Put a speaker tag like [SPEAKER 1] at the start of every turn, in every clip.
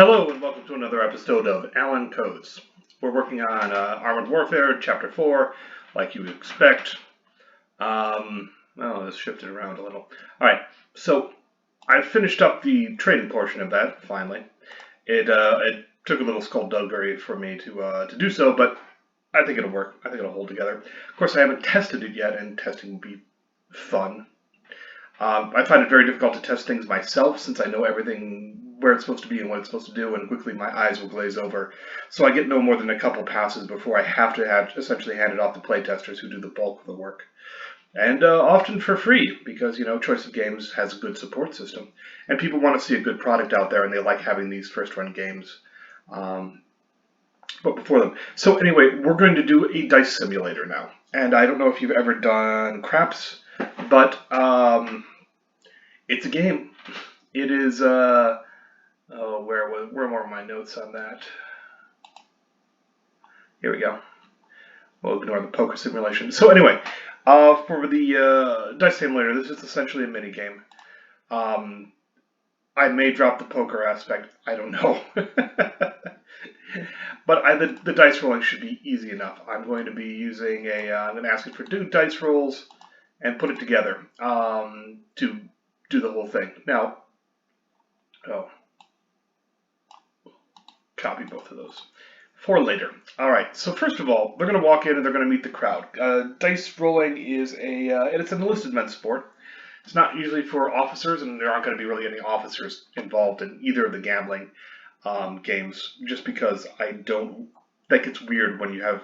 [SPEAKER 1] Hello and welcome to another episode of Alan Codes. We're working on Armored Warfare, Chapter 4, like you would expect. This shifted around a little. Alright, so I finished up the trading portion of that, finally. It took a little skullduggery for me to do so, but I think it'll work. I think it'll hold together. Of course, I haven't tested it yet, and testing will be fun. I find it very difficult to test things myself since I know everything where it's supposed to be and what it's supposed to do, and quickly my eyes will glaze over. So I get no more than a couple passes before I have to essentially hand it off to playtesters who do the bulk of the work. And often for free, because, Choice of Games has a good support system. And people want to see a good product out there, and they like having these first-run games but before them. So anyway, we're going to do a dice simulator now. And I don't know if you've ever done craps, but it's a game. It is, where were my notes on that? Here we go. We'll ignore the poker simulation. So anyway, for the dice simulator, this is essentially a mini game. I may drop the poker aspect. I don't know. But the dice rolling should be easy enough. I'm going to be using I'm going to ask it for 2 dice rolls and put it together to do the whole thing. Now, copy both of those for later. All right, so first of all, they're going to walk in and they're going to meet the crowd. Dice rolling is and it's an enlisted men's sport. It's not usually for officers, and there aren't going to be really any officers involved in either of the gambling games, just because I don't think it's weird when you have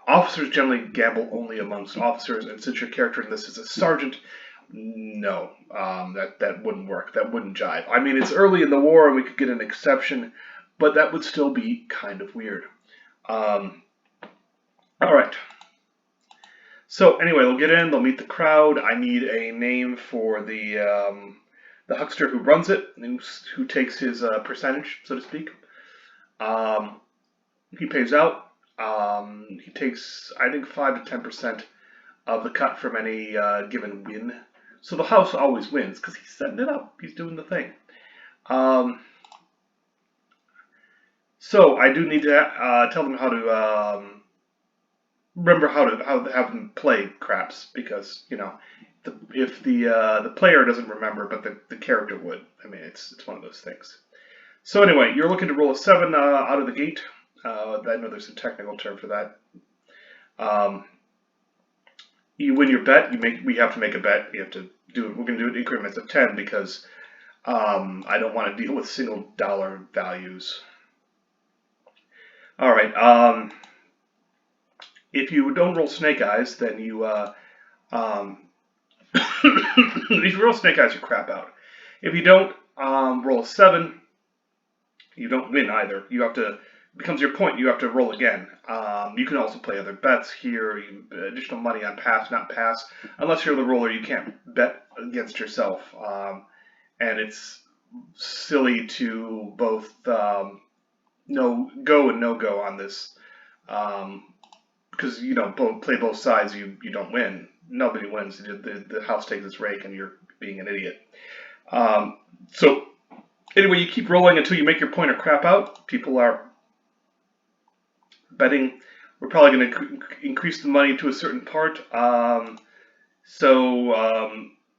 [SPEAKER 1] officers generally gamble only amongst officers, and since your character in this is a sergeant, no, that wouldn't work. That wouldn't jive. I mean, it's early in the war, and we could get an exception, but that would still be kind of weird. All right. So anyway, they'll get in. They'll meet the crowd. I need a name for the huckster who runs it, and who takes his percentage, so to speak. He pays out. He takes, I think, 5 to 10% of the cut from any given win. So the house always wins because he's setting it up. He's doing the thing. So I do need to tell them how to remember how to have them play craps, because if the player doesn't remember, but the character would. I mean, it's one of those things. So anyway, you're looking to roll a 7 out of the gate. I know there's a technical term for that. You win your bet. We have to make a bet. You have to do it. We're going to do it in increments of 10 because I don't want to deal with single dollar values. All right. If you don't roll snake eyes, then you if you roll snake eyes, you crap out. If you don't roll a 7, you don't win either. You have to. It becomes your point. You have to roll again. You can also play other bets here. Additional money on pass, not pass. Unless you're the roller, you can't bet against yourself. And it's silly to both go and no go on this, because play both sides. You don't win. Nobody wins. The house takes its rake, and you're being an idiot. So anyway, you keep rolling until you make your point or crap out. People are betting. We're probably going to increase the money to a certain part.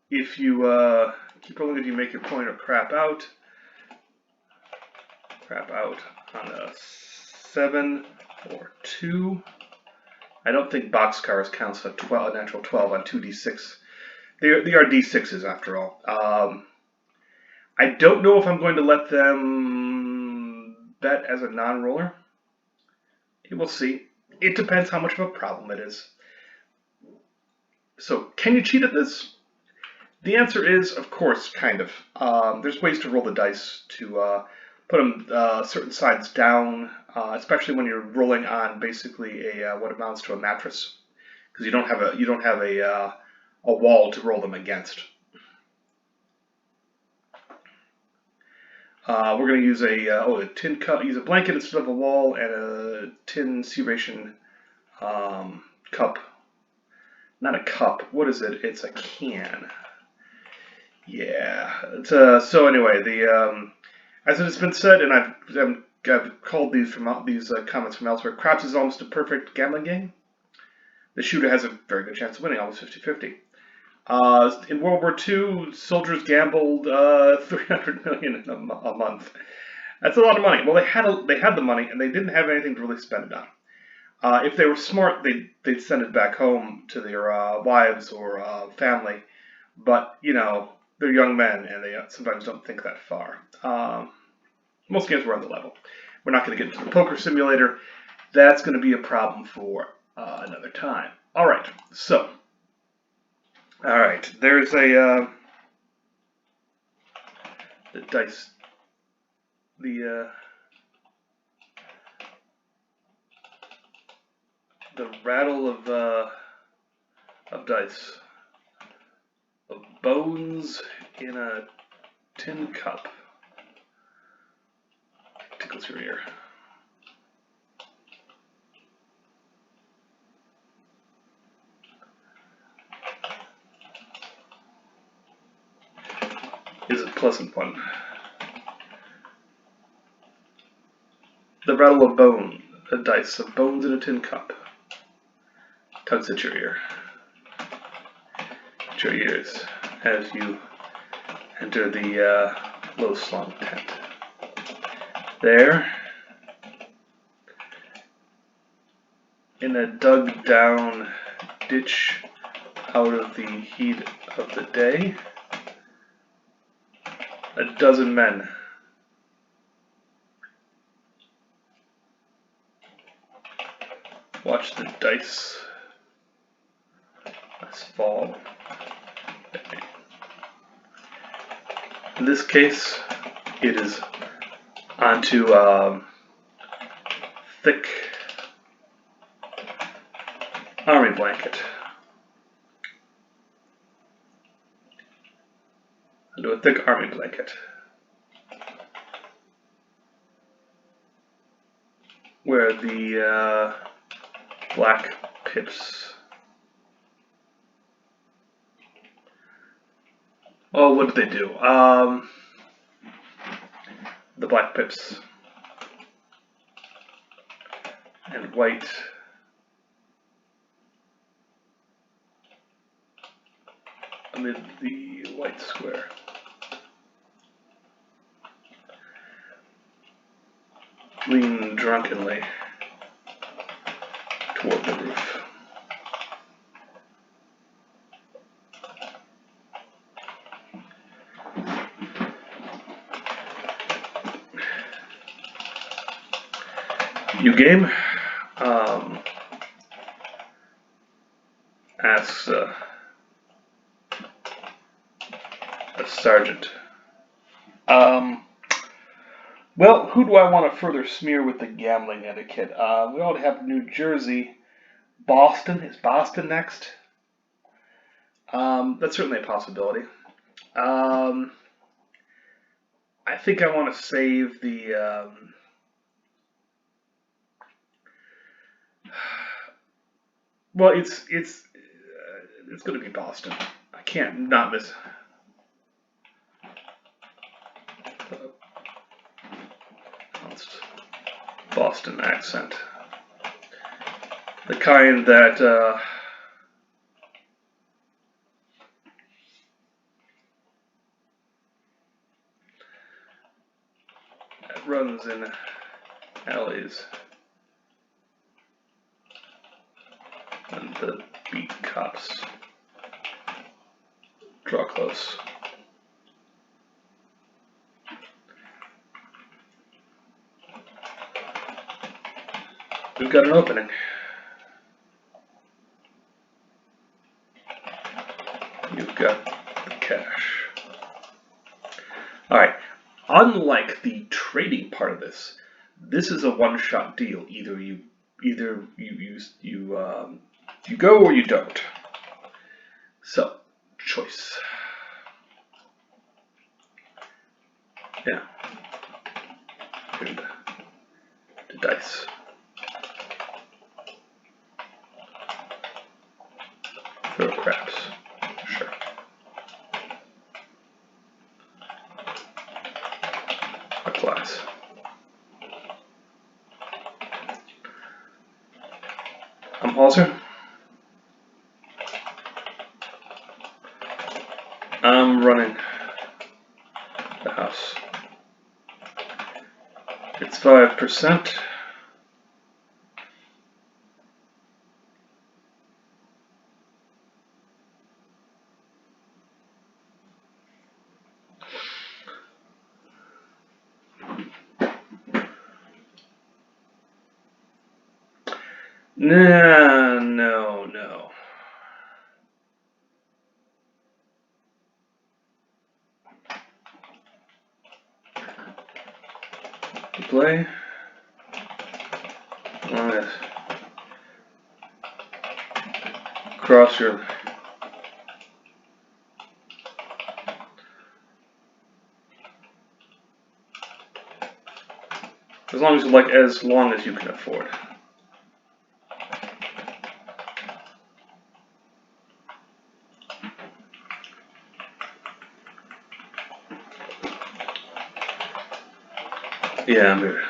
[SPEAKER 1] If you keep rolling until you make your point or crap out on a 7 or 2. I don't think boxcars counts a natural 12 on 2d6. They are d6s after all. I don't know if I'm going to let them bet as a non-roller. We'll see. It depends how much of a problem it is. So, can you cheat at this? The answer is, of course, kind of. There's ways to roll the dice to put them certain sides down, especially when you're rolling on basically what amounts to a mattress, because you don't have a wall to roll them against. We're going to use a tin cup. Use a blanket instead of a wall, and a tin C-ration cup. Not a cup. What is it? It's a can. Yeah. So anyway, As it has been said, and I've called these comments from elsewhere, craps is almost a perfect gambling game. The shooter has a very good chance of winning, almost 50-50. In World War II, soldiers gambled 300 million a month. That's a lot of money. Well, they had the money, and they didn't have anything to really spend it on. If they were smart, they'd send it back home to their wives or family. But they're young men, and they sometimes don't think that far. Most games were on the level. We're not going to get into the poker simulator. That's going to be a problem for another time. All right, so. All right, there's the dice, the rattle of dice, of bones in a tin cup. Tickles your ear. Is a pleasant one. The rattle of dice of bones in a tin cup, tugs at your ear, at your ears, as you enter the low-slung tent. There, in a dug-down ditch out of the heat of the day, a dozen men watch the dice fall. In this case, it is onto thick army blanket. Onto a thick army blanket. Where the black pips. Oh, what did they do? The black pips and white amid the white square. Lean drunkenly toward the roof. You game? Asks a sergeant. Well, who do I want to further smear with the gambling etiquette? We already have New Jersey. Boston? Is Boston next? That's certainly a possibility. I think I want to save the... well, it's going to be Boston. I can't not miss... Boston accent. The kind that runs in alleys and the beat cops draw close. We've got an opening. You've got the cash. Alright, unlike the trading part of this, this is a one-shot deal. Either you go or you don't. So, choice. Yeah. And the dice. Throw craps. Sure. I'm Hauser. I'm running the house. It's 5%. Nah, no. Play. Yes. Cross your. As long as you can afford. Yeah, I'm here.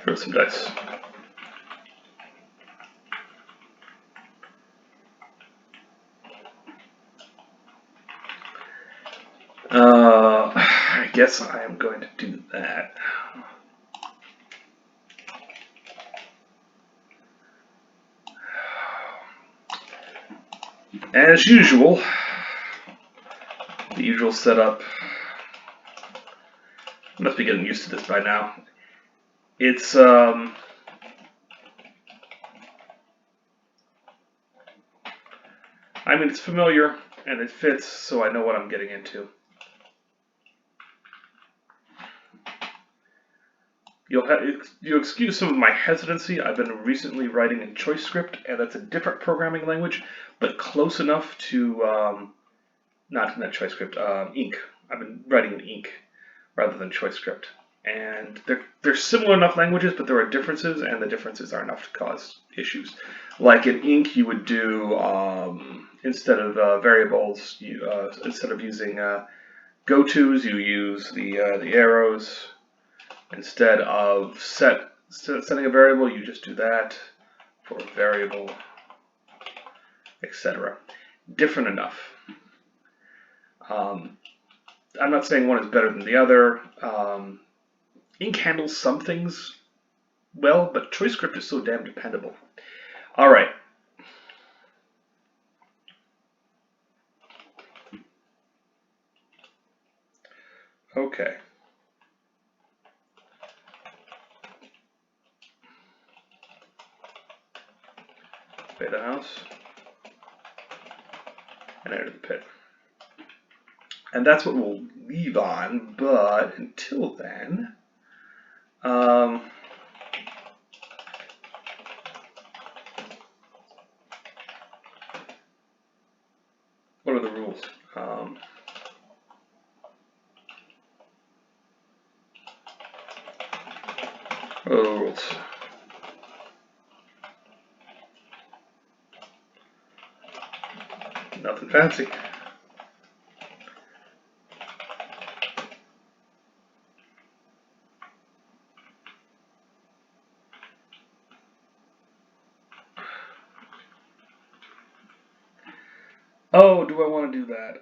[SPEAKER 1] Throw some dice. I guess I am going to do that. As usual, the usual setup. I must be getting used to this by now. It's I mean, it's familiar and it fits, so I know what I'm getting into. You'll excuse some of my hesitancy. I've been recently writing in Choicescript, and that's a different programming language, but close enough to not Choicescript, Ink. I've been writing in Ink rather than Choicescript, and they're similar enough languages, but there are differences, and the differences are enough to cause issues. Like in Ink, you would do instead of variables, instead of using go-tos, you use the arrows. Instead of setting a variable, you just do that for a variable, etc. Different enough. I'm not saying one is better than the other. Ink handles some things well, but Choicescript is so damn dependable. All right. Okay. Pay the house and enter the pit. And that's what we'll leave on, but until then, what are the rules? What are the rules? Nothing fancy. Oh, do I want to do that?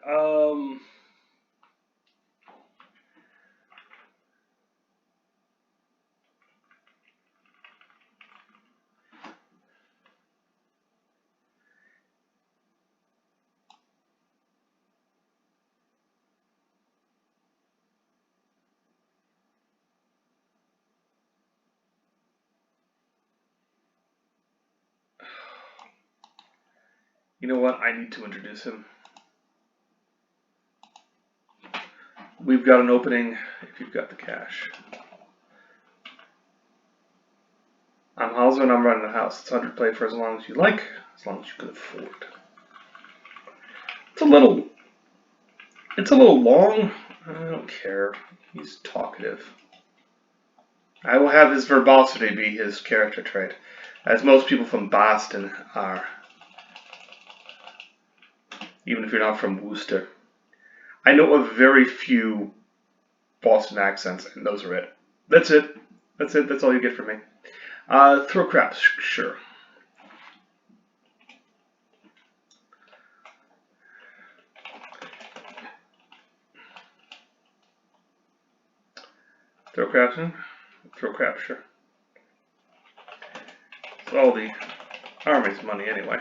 [SPEAKER 1] You know what? I need to introduce him. We've got an opening if you've got the cash. I'm Hauser and I'm running the house. It's 100 play for as long as you like, as long as you can afford. It's a little long. I don't care. He's talkative. I will have his verbosity be his character trait, as most people from Boston are. Even if you're not from Worcester. I know of very few Boston accents, and those are it. That's it. That's it. That's all you get from me. Throw craps, sure. Throw craps in? Throw craps, sure. It's all the army's money anyway.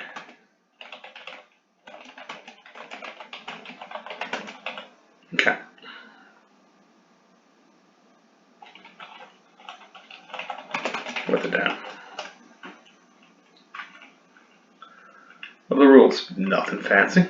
[SPEAKER 1] Okay. With it down. Well, the rules, nothing fancy.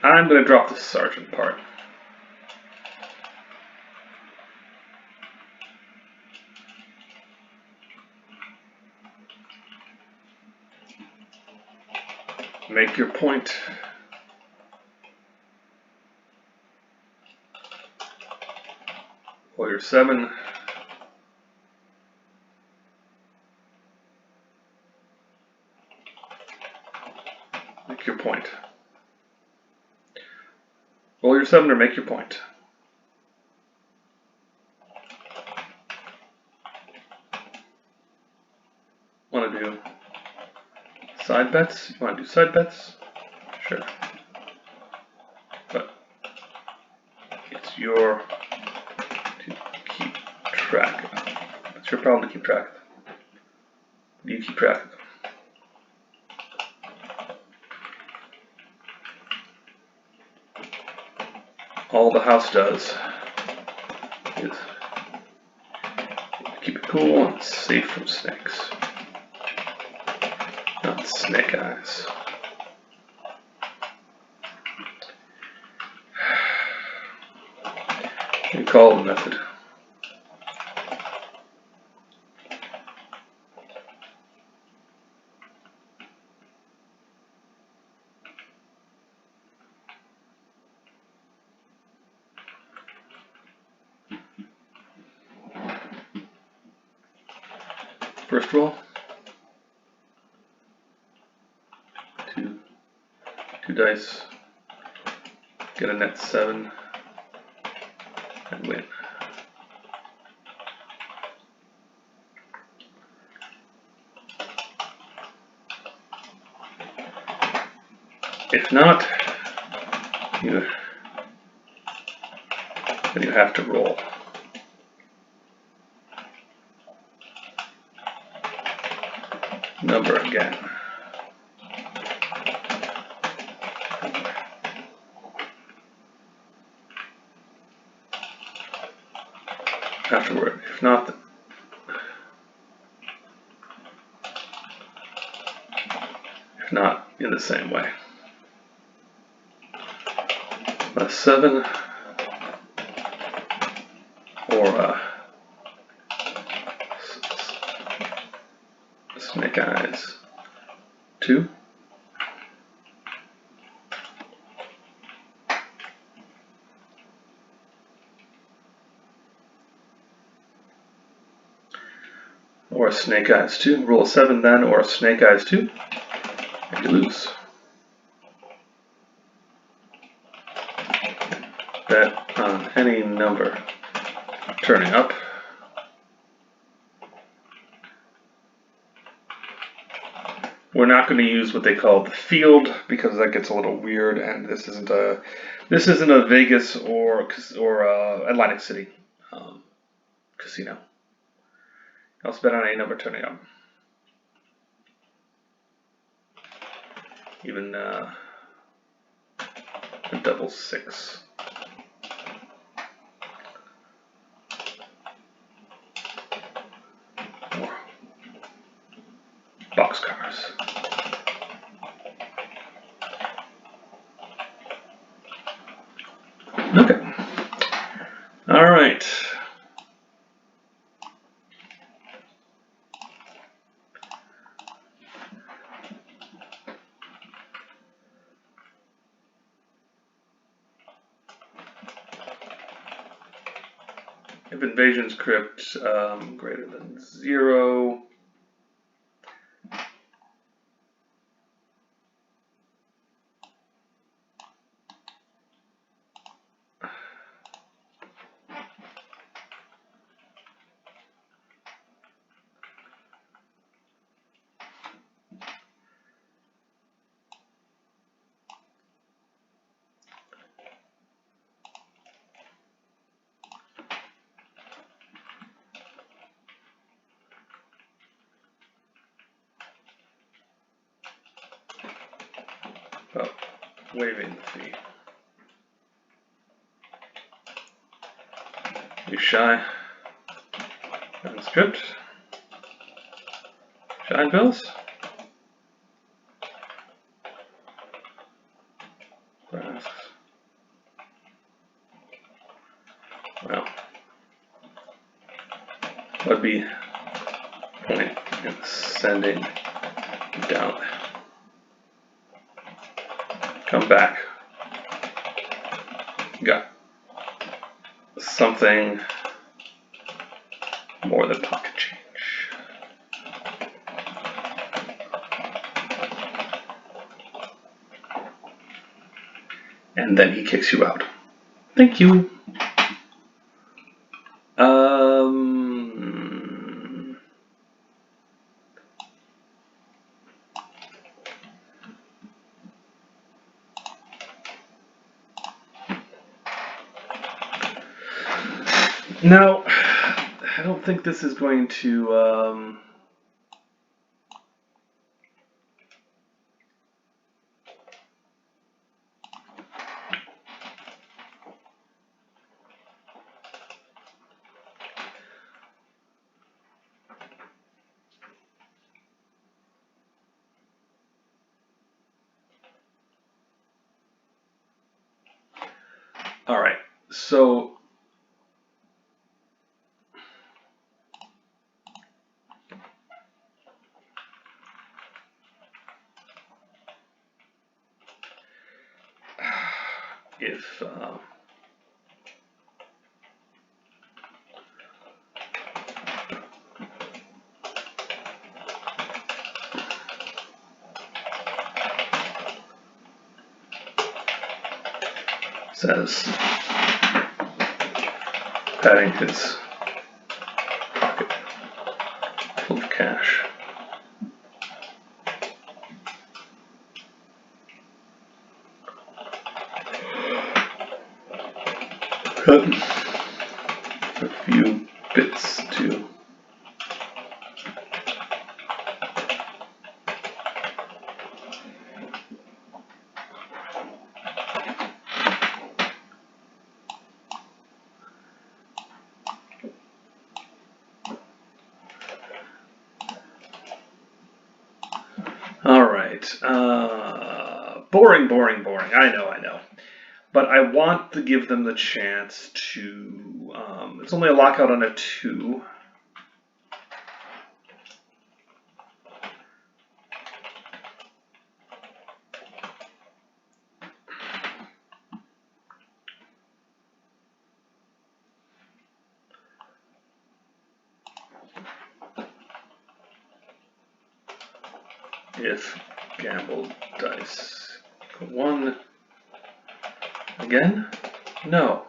[SPEAKER 1] I'm going to drop the sergeant part. Make your point. Warrior 7. Make your point. Roll your 7 or make your point. Want to do side bets? You want to do side bets? Sure. But it's your to keep track of. It's your problem to keep track of. You keep track of them. All the house does is keep it cool and safe from snakes. Not snake eyes. You call the method. First roll. Two dice. Get a net 7 and win. If not, then you have to roll. Number again. Afterward, if not, in the same way. A 7 or a snake eyes 2. Or a snake eyes 2. Roll a 7 then, or a snake eyes 2. And you lose. Bet on any number turning up. We're not going to use what they call the field because that gets a little weird, and this isn't a Vegas or Atlantic City casino. I'll bet on any number turning up. Even a double 6. Or boxcars. Okay. All right. if invasion script greater than 0. Oh, waiving the fee. You shy. And script. Shine bills. Asks. Well, would be point in sending down. Come back. Got something more than pocket change. And then he kicks you out. Thank you. Now, I don't think this is going to, all right, so if says patting his pocket full of cash. Cut a few bits to boring. I know. But I want to give them the chance to, it's only a lockout on a 2. If gamble dice 1 again, no.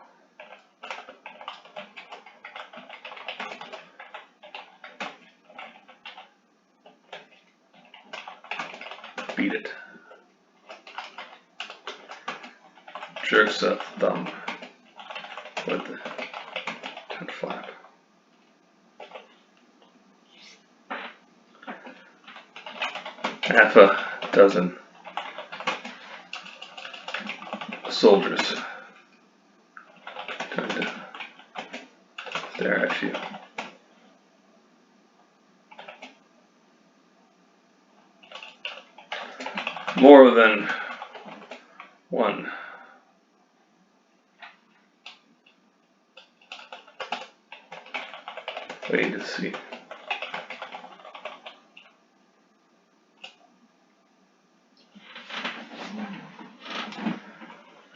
[SPEAKER 1] Beat it. Jerks a thumb with the 10 flap. Half a dozen soldiers trying to stare at you. More than one. Waiting to see.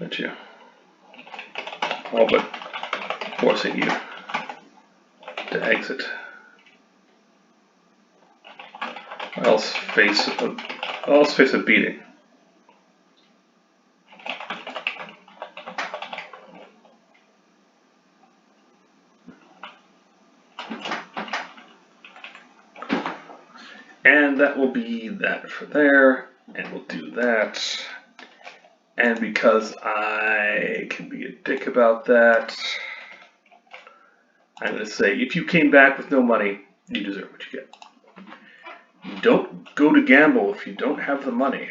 [SPEAKER 1] At you. All but forcing you to exit. Or else face a beating. And that will be that for there, and we'll do that. And because I can be a dick about that, I'm going to say, if you came back with no money, you deserve what you get. Don't go to gamble if you don't have the money.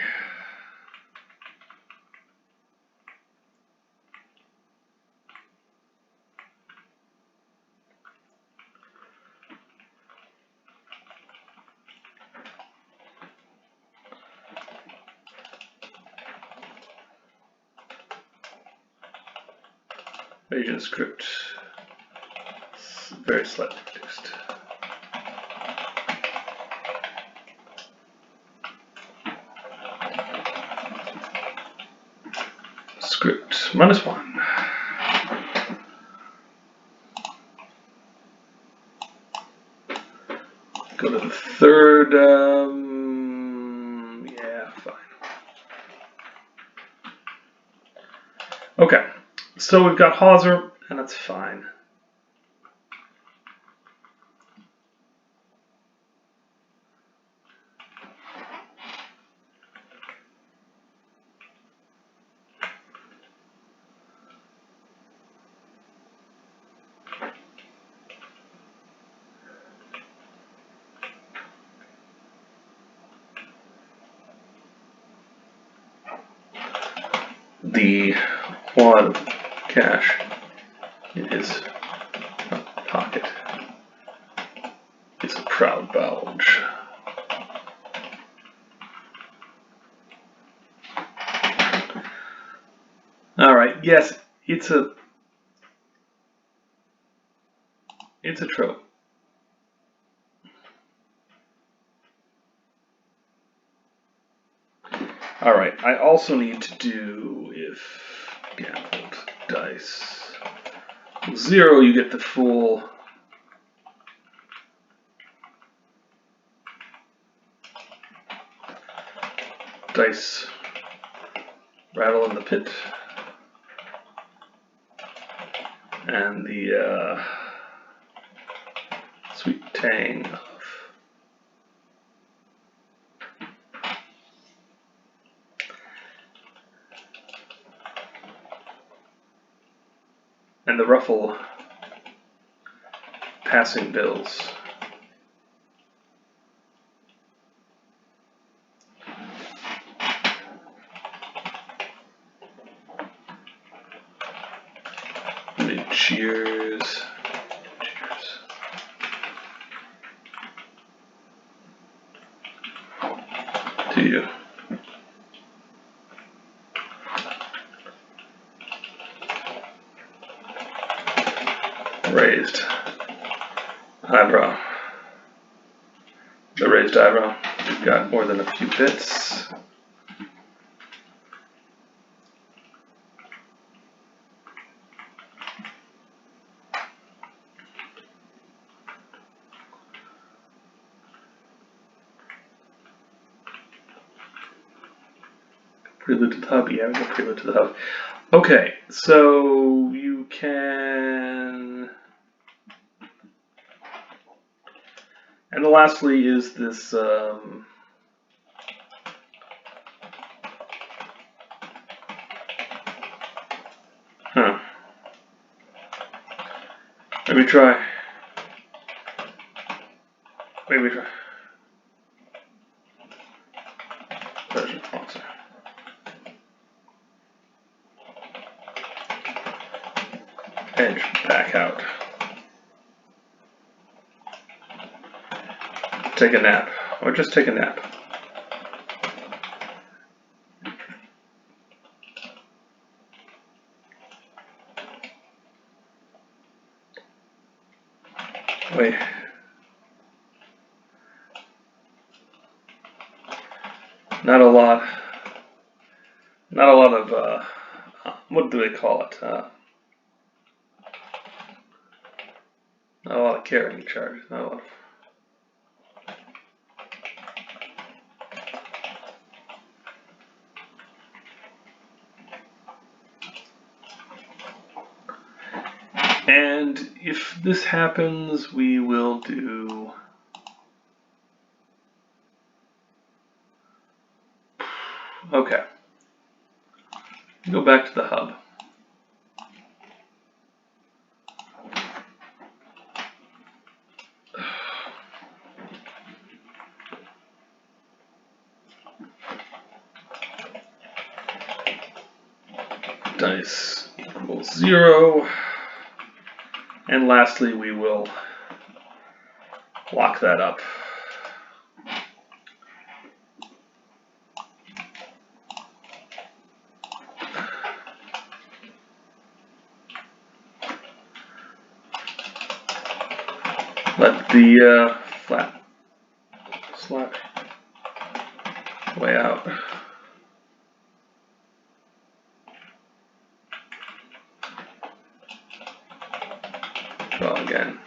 [SPEAKER 1] Agent script, very slightly reduced. Script -1. Go to the third, yeah, fine. Okay. So we've got Hauser, and that's fine. The wad of cash in his pocket is a proud bulge. All right. Yes, it's a trope. All right. I also need to do if gambled dice 0, you get the full. Dice rattle in the pit, and the sweet tang of and the ruffle passing bills. Cheers. Cheers. To you. Raised eyebrow. The raised eyebrow. We've got more than a few bits. Prelude to the hub, yeah, we go prelude to the hub. Okay, so you can, and lastly is this, maybe try. Version sponsor. Edge back out. Take a nap, or just take a nap. Wait. Not a lot of, what do they call it? Not a lot of carrying charges. Not a lot of... And if this happens, we will do... Okay. Go back to the hub. Dice equals 0. And lastly, we will lock that up. Let the flat slack way out. Draw again.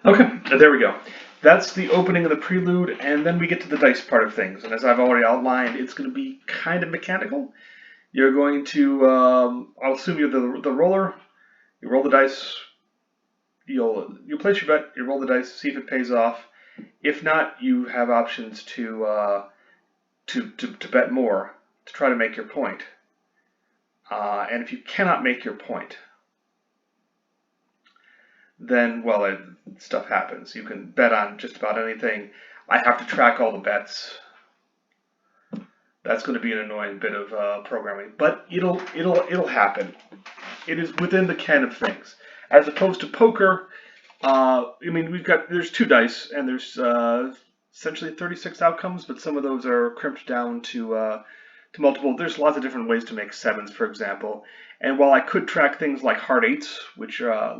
[SPEAKER 1] Okay, there we go. That's the opening of the prelude, and then we get to the dice part of things. And as I've already outlined, it's going to be kind of mechanical. You're going to, I'll assume you're the roller. You roll the dice. You'll place your bet. You roll the dice, see if it pays off. If not, you have options to bet more to try to make your point. And if you cannot make your point, then, well, stuff happens. You can bet on just about anything. I have to track all the bets. That's going to be an annoying bit of programming, but it'll happen. It is within the ken of things, as opposed to poker. I mean, there's 2 dice, and there's essentially 36 outcomes, but some of those are crimped down to multiple. There's lots of different ways to make 7s, for example. And while I could track things like hard 8s, which are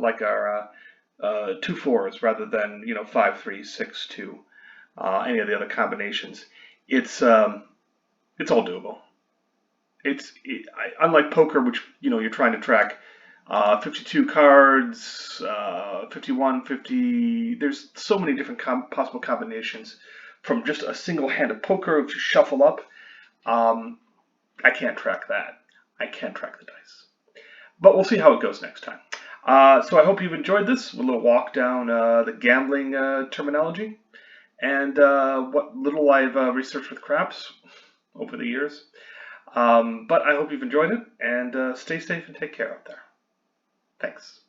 [SPEAKER 1] 2 4s rather than 5 3 6 2, any of the other combinations, it's all doable. Unlike poker, which you're trying to track 52 cards, 51, 50. There's so many different possible combinations from just a single hand of poker if you shuffle up. I can't track that. I can't track the dice. But we'll see how it goes next time. So I hope you've enjoyed this, a little walk down the gambling terminology and what little I've researched with craps over the years. But I hope you've enjoyed it, and stay safe and take care out there. Thanks.